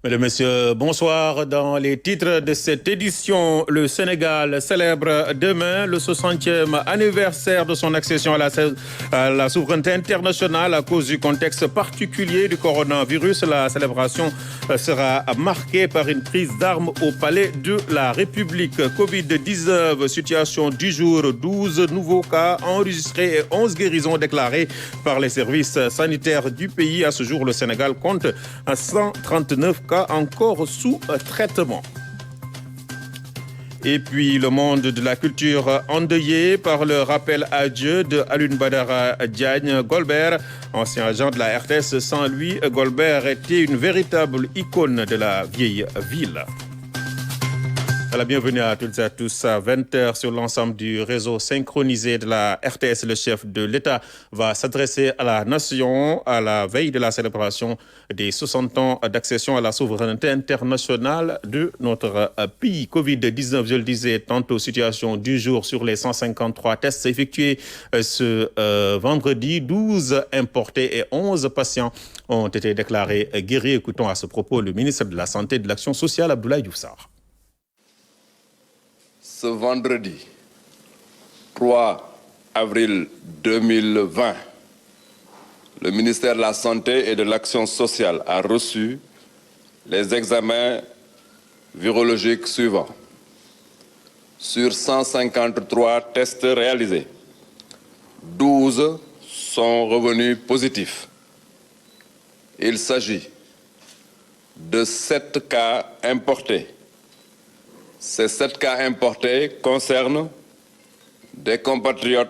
Mesdames, Messieurs, bonsoir. Dans les titres de cette édition, le Sénégal célèbre demain le 60e anniversaire de son accession à la souveraineté internationale à cause du contexte particulier du coronavirus. La célébration sera marquée par une prise d'armes au palais de la République. Covid-19, situation du jour, 12 nouveaux cas enregistrés et 11 guérisons déclarées par les services sanitaires du pays. À ce jour, le Sénégal compte 139 cas encore sous traitement. Et puis le monde de la culture endeuillé par le rappel à Dieu de Alioune Badara Diagne Golbert, ancien agent de la RTS. Sans lui, Golbert était une véritable icône de la vieille ville. La bienvenue à toutes et à tous à 20h sur l'ensemble du réseau synchronisé de la RTS. Le chef de l'État va s'adresser à la nation à la veille de la célébration des 60 ans d'accession à la souveraineté internationale de notre pays. Covid-19, je le disais tantôt, situation du jour sur les 153 tests effectués ce vendredi. 12 importés et 11 patients ont été déclarés guéris. Écoutons à ce propos le ministre de la Santé et de l'Action sociale, Abdoulaye Diouf Sarr. Ce vendredi 3 avril 2020, le ministère de la Santé et de l'Action sociale a reçu les examens virologiques suivants. Sur 153 tests réalisés, 12 sont revenus positifs. Il s'agit de 7 cas importés. Ces 7 cas importés concernent des compatriotes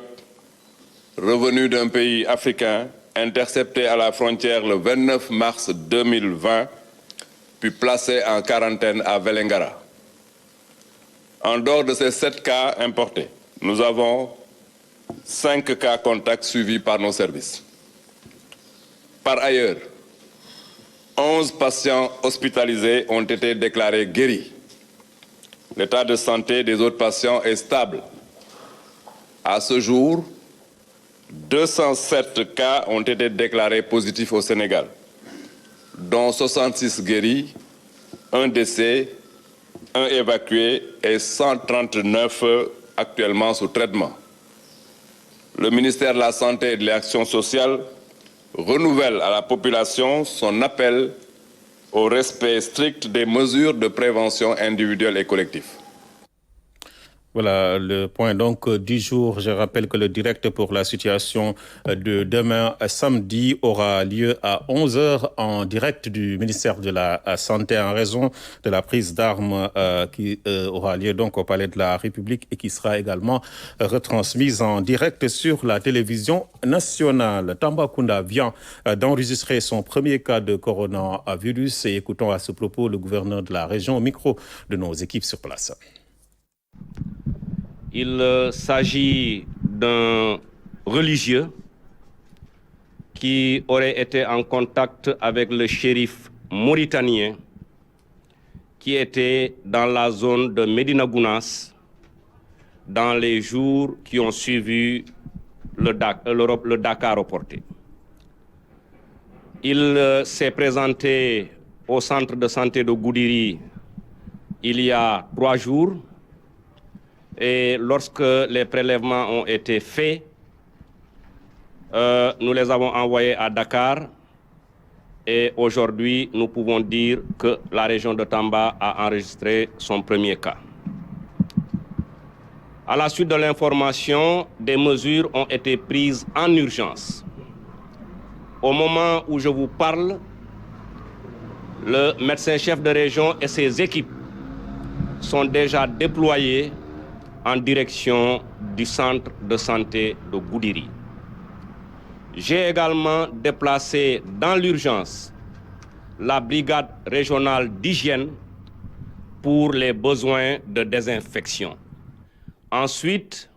revenus d'un pays africain interceptés à la frontière le 29 mars 2020, puis placés en quarantaine à Vélingara. En dehors de ces 7 cas importés, nous avons 5 cas contacts suivis par nos services. Par ailleurs, 11 patients hospitalisés ont été déclarés guéris. L'état de santé des autres patients est stable. À ce jour, 207 cas ont été déclarés positifs au Sénégal, dont 66 guéris, 1 décès, 1 évacué et 139 actuellement sous traitement. Le ministère de la Santé et de l'Action sociale renouvelle à la population son appel au respect strict des mesures de prévention individuelle et collective. Voilà le point donc du jour. Je rappelle que le direct pour la situation de demain samedi aura lieu à 11h en direct du ministère de la Santé en raison de la prise d'armes qui aura lieu donc au Palais de la République et qui sera également retransmise en direct sur la télévision nationale. Tambacounda vient d'enregistrer son premier cas de coronavirus et écoutons à ce propos le gouverneur de la région au micro de nos équipes sur place. Il s'agit d'un religieux qui aurait été en contact avec le shérif mauritanien qui était dans la zone de Médina Gounass dans les jours qui ont suivi le Dakar reporté. Il s'est présenté au centre de santé de Goudiri il y a 3 jours. Et lorsque les prélèvements ont été faits, nous les avons envoyés à Dakar. Et aujourd'hui, nous pouvons dire que la région de Tamba a enregistré son premier cas. À la suite de l'information, des mesures ont été prises en urgence. Au moment où je vous parle, le médecin-chef de région et ses équipes sont déjà déployés en direction du centre de santé de Goudiri. J'ai également déplacé dans l'urgence la brigade régionale d'hygiène pour les besoins de désinfection. Ensuite,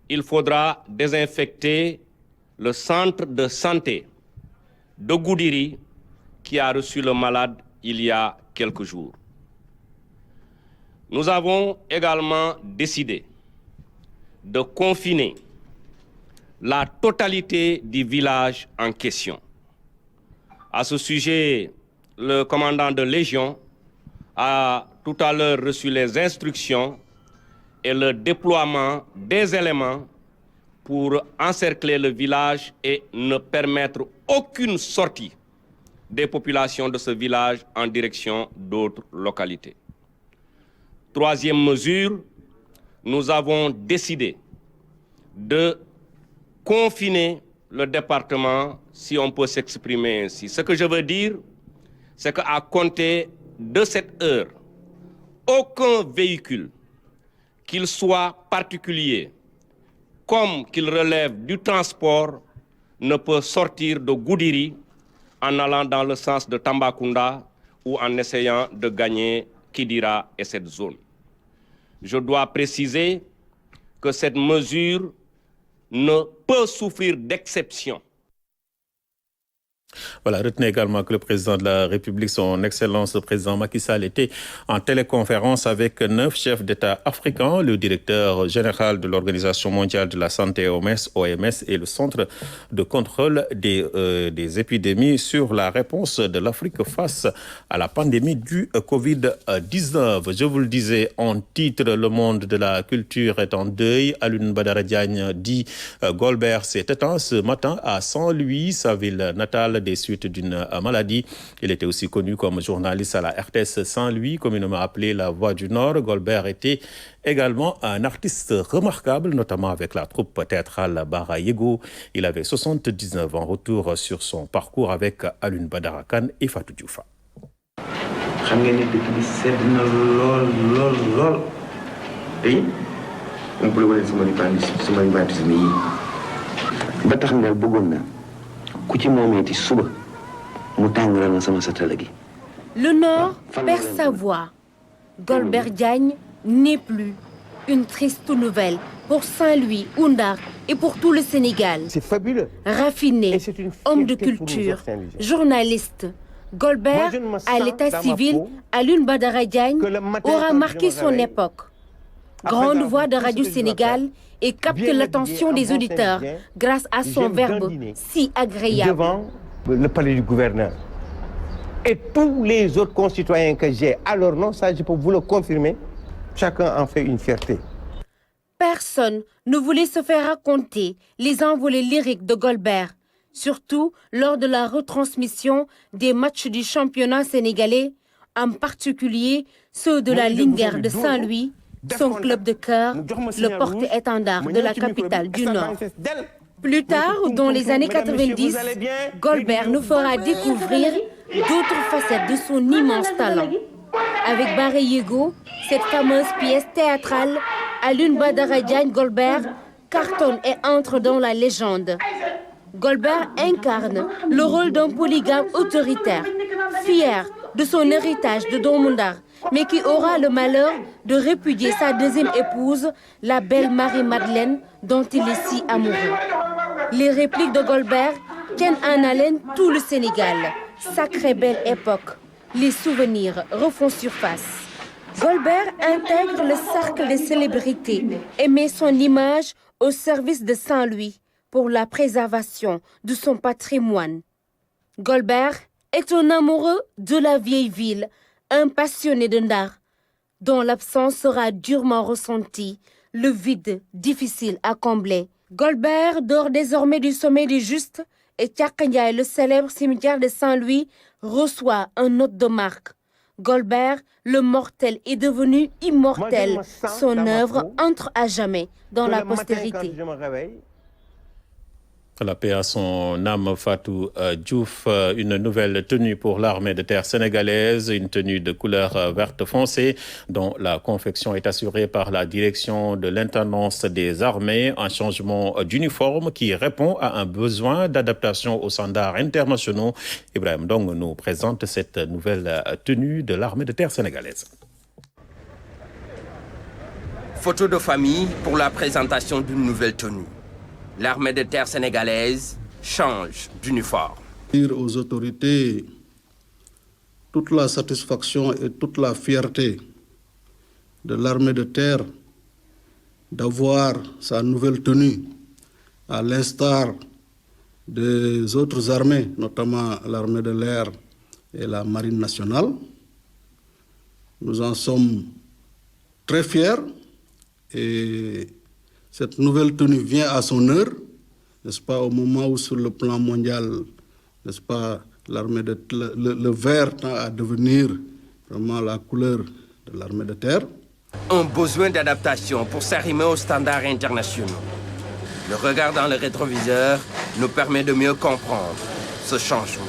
il faudra désinfecter le centre de santé de Goudiri qui a reçu le malade il y a quelques jours. Nous avons également décidé de confiner la totalité du village en question. À ce sujet, le commandant de Légion, a tout à l'heure reçu les instructions et le déploiement des éléments pour encercler le village et ne permettre aucune sortie des populations de ce village en direction d'autres localités. Troisième mesure, nous avons décidé de confiner le département, si on peut s'exprimer ainsi. Ce que je veux dire, c'est qu'à compter de cette heure, aucun véhicule, qu'il soit particulier, comme qu'il relève du transport, ne peut sortir de Goudiri en allant dans le sens de Tambacounda ou en essayant de gagner Kidira et cette zone. Je dois préciser que cette mesure ne peut souffrir d'exception. Voilà, retenez également que le président de la République, son Excellence le président Macky Sall, était en téléconférence avec 9 chefs d'État africains, le directeur général de l'Organisation mondiale de la santé OMS et le Centre de contrôle des épidémies sur la réponse de l'Afrique face à la pandémie du Covid-19. Je vous le disais en titre, le monde de la culture est en deuil. Alioune Badara Diagne dit Golbert s'est éteint ce matin à Saint-Louis, sa ville natale, des suites d'une maladie. Il était aussi connu comme journaliste à la RTS Saint-Louis, communément appelé la Voix du Nord. Golbert était également un artiste remarquable, notamment avec la troupe théâtrale Bara Yego. Il avait 79 ans. Retour sur son parcours avec Alioune Badara Kane et Fatou Diouf. xam ngeen ne dëkk bi sedd na lool tey on peut wane sama rivalisme yi ba tax nga bëggoon na Le Nord perd sa voix. Golbert Diagne n'est plus. Une triste nouvelle pour Saint-Louis, Oundar et pour tout le Sénégal. C'est fabuleux. Raffiné, homme de culture, journaliste, Golbert, à l'état civil, Alioune Badara Diagne, aura marqué son époque. Grande voix de Radio Sénégal et capte l'attention des auditeurs grâce à son verbe si agréable. Devant le palais du gouverneur. Et tous les autres concitoyens que j'ai à leur nom, ça je peux vous le confirmer, chacun en fait une fierté. Personne ne voulait se faire raconter les envolées lyriques de Golbert, surtout lors de la retransmission des matchs du championnat sénégalais, en particulier ceux de la Linguère de Saint-Louis, son club de cœur, le porte-étendard de la capitale du Nord. Plus tard, dans les années 90, Golbert nous fera découvrir d'autres facettes de son immense talent. Avec Bara Yego, cette fameuse pièce théâtrale, Alioune Badara Diagne Golbert cartonne et entre dans la légende. Golbert incarne le rôle d'un polygame autoritaire, fier de son héritage de Domundar, mais qui aura le malheur de répudier sa deuxième épouse, la belle Marie-Madeleine, dont il est si amoureux. Les répliques de Golbert tiennent en haleine tout le Sénégal. Sacrée belle époque. Les souvenirs refont surface. Golbert intègre le cercle des célébrités et met son image au service de Saint-Louis pour la préservation de son patrimoine. Golbert est un amoureux de la vieille ville, un passionné de Ndar, dont l'absence sera durement ressentie, le vide difficile à combler. Golbert dort désormais du sommeil du juste et Tchakanya, le célèbre cimetière de Saint-Louis, reçoit un hôte de marque. Golbert, le mortel, est devenu immortel. Son œuvre entre à jamais dans la postérité. La paix à son âme, Fatou Diouf. Une nouvelle tenue pour l'armée de terre sénégalaise, une tenue de couleur verte foncée dont la confection est assurée par la direction de l'intendance des armées. Un changement d'uniforme qui répond à un besoin d'adaptation aux standards internationaux. Ibrahim Dong nous présente cette nouvelle tenue de l'armée de terre sénégalaise. Photo de famille pour la présentation d'une nouvelle tenue. L'armée de terre sénégalaise change d'uniforme. Dire aux autorités toute la satisfaction et toute la fierté de l'armée de terre d'avoir sa nouvelle tenue, à l'instar des autres armées, notamment l'armée de l'air et la Marine nationale. Nous en sommes très fiers et cette nouvelle tenue vient à son heure, n'est-ce pas, au moment où sur le plan mondial, n'est-ce pas, le vert tend à devenir vraiment la couleur de l'armée de terre. Un besoin d'adaptation pour s'arrimer aux standards internationaux. Le regard dans le rétroviseur nous permet de mieux comprendre ce changement.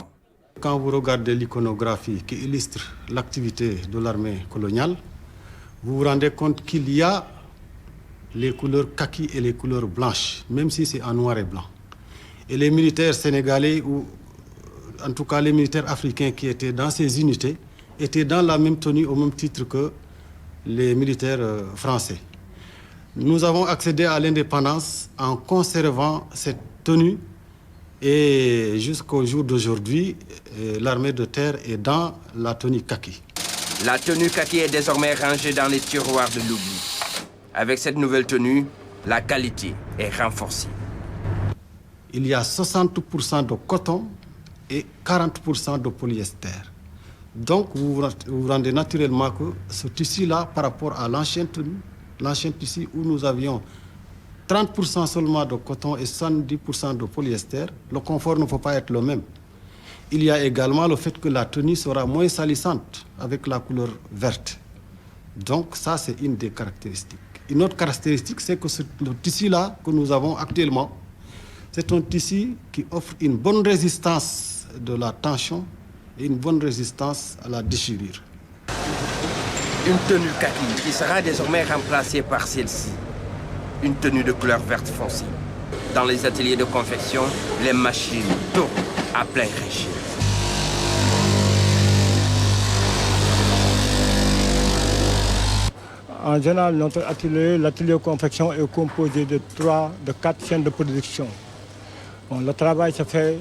Quand vous regardez l'iconographie qui illustre l'activité de l'armée coloniale, vous vous rendez compte qu'il y a les couleurs kaki et les couleurs blanches, même si c'est en noir et blanc. Et les militaires sénégalais, ou en tout cas les militaires africains qui étaient dans ces unités, étaient dans la même tenue au même titre que les militaires français. Nous avons accédé à l'indépendance en conservant cette tenue et jusqu'au jour d'aujourd'hui, l'armée de terre est dans la tenue kaki. La tenue kaki est désormais rangée dans les tiroirs de l'oubli. Avec cette nouvelle tenue, la qualité est renforcée. Il y a 60% de coton et 40% de polyester. Donc vous vous rendez naturellement que ce tissu-là, par rapport à l'ancien tissu où nous avions 30% seulement de coton et 70% de polyester, le confort ne peut pas être le même. Il y a également le fait que la tenue sera moins salissante avec la couleur verte. Donc ça, c'est une des caractéristiques. Une autre caractéristique, c'est que le tissu-là que nous avons actuellement, c'est un tissu qui offre une bonne résistance de la tension et une bonne résistance à la déchirure. Une tenue kaki qui sera désormais remplacée par celle-ci. Une tenue de couleur verte foncée. Dans les ateliers de confection, les machines tournent à plein régime. En général, notre atelier, l'atelier de confection est composé de 4 chaînes de production. Bon, le travail se fait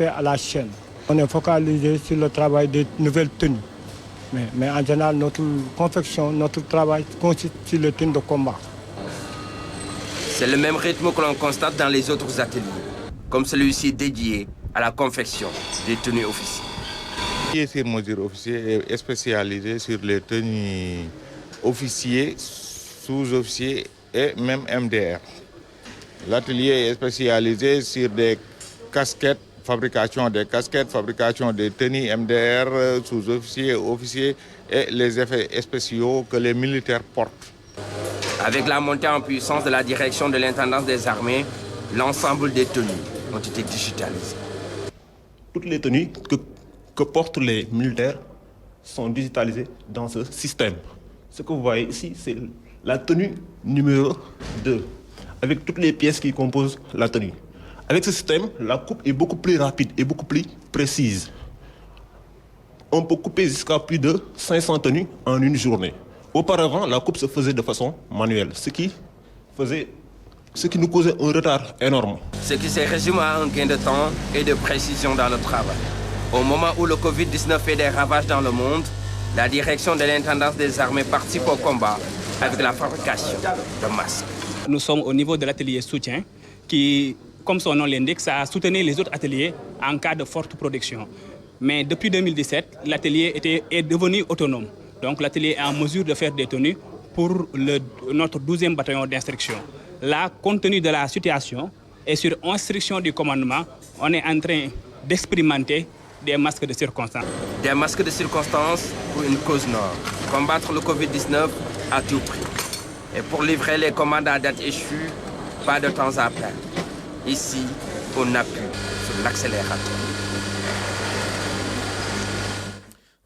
à la chaîne. On est focalisé sur le travail des nouvelles tenues. Mais en général, notre confection, notre travail consiste sur les tenues de combat. C'est le même rythme que l'on constate dans les autres ateliers, comme celui-ci dédié à la confection des tenues officiers. Sur mesure officier est spécialisé sur les tenues officiers, sous-officiers et même MDR. L'atelier est spécialisé sur des casquettes, fabrication des casquettes, fabrication des tenues MDR, sous-officiers, officiers et les effets spéciaux que les militaires portent. Avec la montée en puissance de la direction de l'intendance des armées, l'ensemble des tenues ont été digitalisées. Toutes les tenues que portent les militaires sont digitalisées dans ce système. Ce que vous voyez ici, c'est la tenue numéro 2, avec toutes les pièces qui composent la tenue. Avec ce système, la coupe est beaucoup plus rapide et beaucoup plus précise. On peut couper jusqu'à plus de 500 tenues en une journée. Auparavant, la coupe se faisait de façon manuelle, ce qui nous causait un retard énorme. Ce qui se résume à un gain de temps et de précision dans le travail. Au moment où le Covid-19 fait des ravages dans le monde, la direction de l'intendance des armées participe au combat avec la fabrication de masques. Nous sommes au niveau de l'atelier soutien qui, comme son nom l'indique, ça soutenait les autres ateliers en cas de forte production. Mais depuis 2017, l'atelier est devenu autonome. Donc l'atelier est en mesure de faire des tenues pour notre 12e bataillon d'instruction. Là, compte tenu de la situation et sur instruction du commandement, on est en train d'expérimenter des masques de circonstance. Des masques de circonstance pour une cause noble. Combattre le Covid-19 à tout prix. Et pour livrer les commandes à date échue, pas de temps à perdre. Ici, on appuie sur l'accélérateur.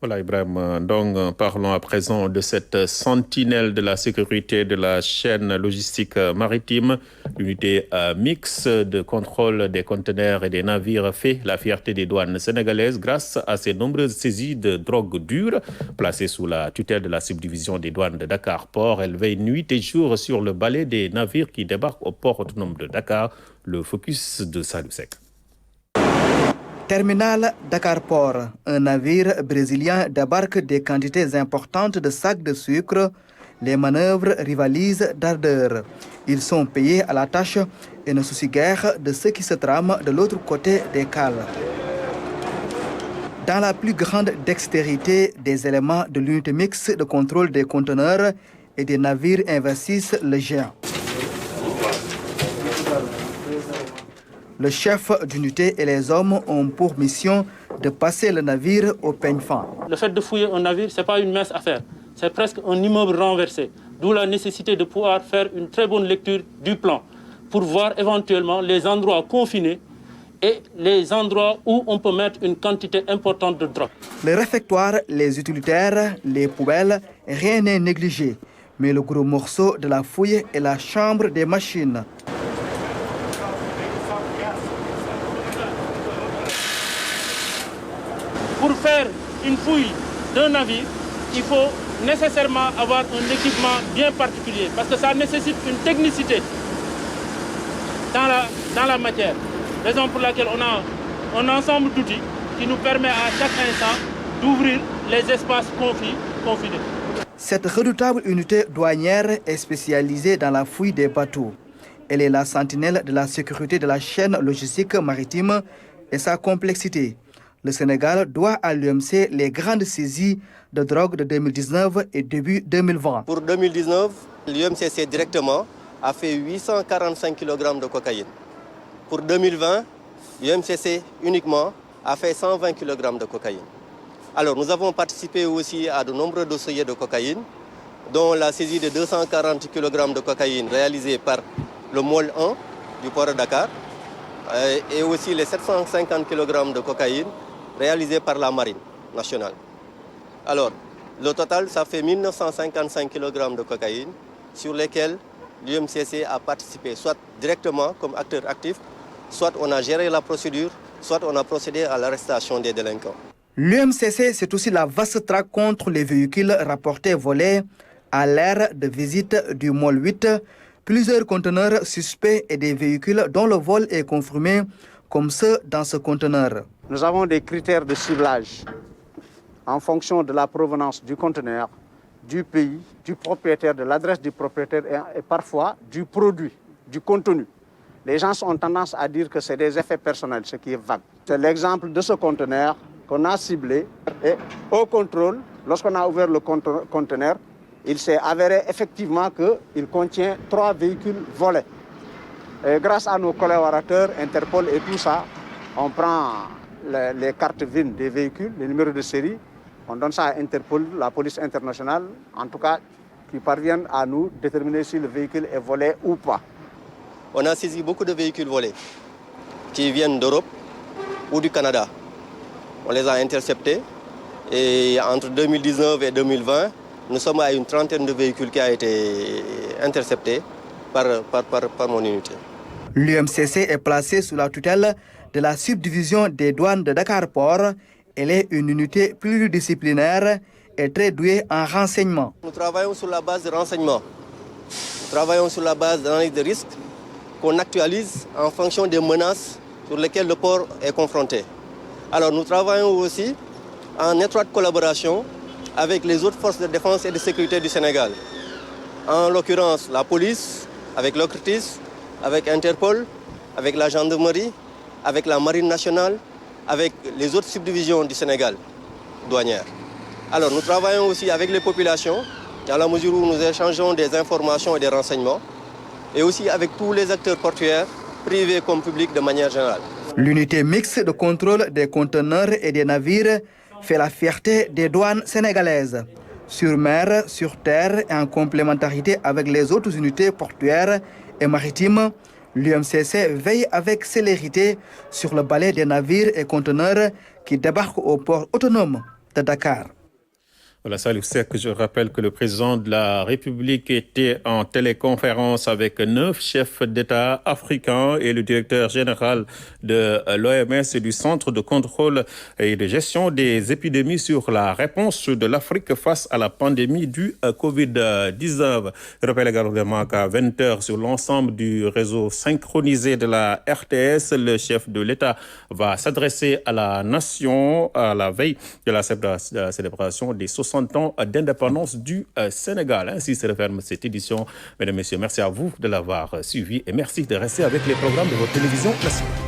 Voilà Ibrahim, donc parlons à présent de cette sentinelle de la sécurité de la chaîne logistique maritime. L'unité mixte de contrôle des conteneurs et des navires fait la fierté des douanes sénégalaises grâce à ses nombreuses saisies de drogue dure. Placée sous la tutelle de la subdivision des douanes de Dakar-Port, elle veille nuit et jour sur le balai des navires qui débarquent au port autonome de Dakar. Le focus de Salou Seck. Terminal Dakar-Port, un navire brésilien débarque des quantités importantes de sacs de sucre. Les manœuvres rivalisent d'ardeur. Ils sont payés à la tâche et ne soucient guère de ce qui se trame de l'autre côté des cales. Dans la plus grande dextérité, des éléments de l'unité mixte de contrôle des conteneurs et des navires investissent le géant. Le chef d'unité et les hommes ont pour mission de passer le navire au peigne fin. Le fait de fouiller un navire, ce n'est pas une mince affaire. C'est presque un immeuble renversé. D'où la nécessité de pouvoir faire une très bonne lecture du plan pour voir éventuellement les endroits confinés et les endroits où on peut mettre une quantité importante de drogue. Les réfectoires, les utilitaires, les poubelles, rien n'est négligé. Mais le gros morceau de la fouille est la chambre des machines. Pour faire une fouille d'un navire, il faut nécessairement avoir un équipement bien particulier parce que ça nécessite une technicité dans la matière. Raison pour laquelle on a un ensemble d'outils qui nous permet à chaque instant d'ouvrir les espaces confinés. Cette redoutable unité douanière est spécialisée dans la fouille des bateaux. Elle est la sentinelle de la sécurité de la chaîne logistique maritime et sa complexité. Le Sénégal doit à l'UMC les grandes saisies de drogue de 2019 et début 2020. Pour 2019, l'UMCC directement a fait 845 kg de cocaïne. Pour 2020, l'UMCC uniquement a fait 120 kg de cocaïne. Alors nous avons participé aussi à de nombreux dossiers de cocaïne, dont la saisie de 240 kg de cocaïne réalisée par le MOL 1 du port de Dakar et aussi les 750 kg de cocaïne réalisés par la Marine nationale. Alors, le total, ça fait 1955 kg de cocaïne sur lesquels l'UMCC a participé, soit directement comme acteur actif, soit on a géré la procédure, soit on a procédé à l'arrestation des délinquants. L'UMCC, c'est aussi la vaste traque contre les véhicules rapportés volés à l'ère de visite du MOL 8. Plusieurs conteneurs suspects et des véhicules dont le vol est confirmé, comme ceux dans ce conteneur. Nous avons des critères de ciblage en fonction de la provenance du conteneur, du pays, du propriétaire, de l'adresse du propriétaire et parfois du produit, du contenu. Les gens ont tendance à dire que c'est des effets personnels, ce qui est vague. C'est l'exemple de ce conteneur qu'on a ciblé et au contrôle, lorsqu'on a ouvert le conteneur, il s'est avéré effectivement qu'il contient 3 véhicules volés. Et grâce à nos collaborateurs, Interpol et tout ça, on prend les cartes VIN des véhicules, les numéros de série, on donne ça à Interpol, la police internationale, en tout cas, qui parviennent à nous déterminer si le véhicule est volé ou pas. On a saisi beaucoup de véhicules volés qui viennent d'Europe ou du Canada. On les a interceptés et entre 2019 et 2020, nous sommes à une trentaine de véhicules qui ont été interceptés par mon unité. L'UMCC est placée sous la tutelle de la subdivision des douanes de Dakar-Port. Elle est une unité pluridisciplinaire et très douée en renseignement. Nous travaillons sur la base de renseignements. Nous travaillons sur la base d'analyse de risques qu'on actualise en fonction des menaces sur lesquelles le port est confronté. Alors nous travaillons aussi en étroite collaboration avec les autres forces de défense et de sécurité du Sénégal. En l'occurrence, la police, avec l'OCRTIS, avec Interpol, avec la gendarmerie, avec la Marine nationale, avec les autres subdivisions du Sénégal douanières. Alors nous travaillons aussi avec les populations, dans la mesure où nous échangeons des informations et des renseignements, et aussi avec tous les acteurs portuaires, privés comme publics de manière générale. L'unité mixte de contrôle des conteneurs et des navires fait la fierté des douanes sénégalaises. Sur mer, sur terre et en complémentarité avec les autres unités portuaires et maritimes, l'UMCC veille avec célérité sur le balai des navires et conteneurs qui débarquent au port autonome de Dakar. Voilà, Salif Seck, je rappelle que le président de la République était en téléconférence avec 9 chefs d'État africains et le directeur général de l'OMS et du Centre de contrôle et de gestion des épidémies sur la réponse de l'Afrique face à la pandémie du Covid-19. Je rappelle également qu'à 20h sur l'ensemble du réseau synchronisé de la RTS, le chef de l'État va s'adresser à la nation à la veille de la célébration des 60 ans d'indépendance du Sénégal. Ainsi se referme cette édition. Mesdames et messieurs, merci à vous de l'avoir suivi et merci de rester avec les programmes de votre télévision nationale.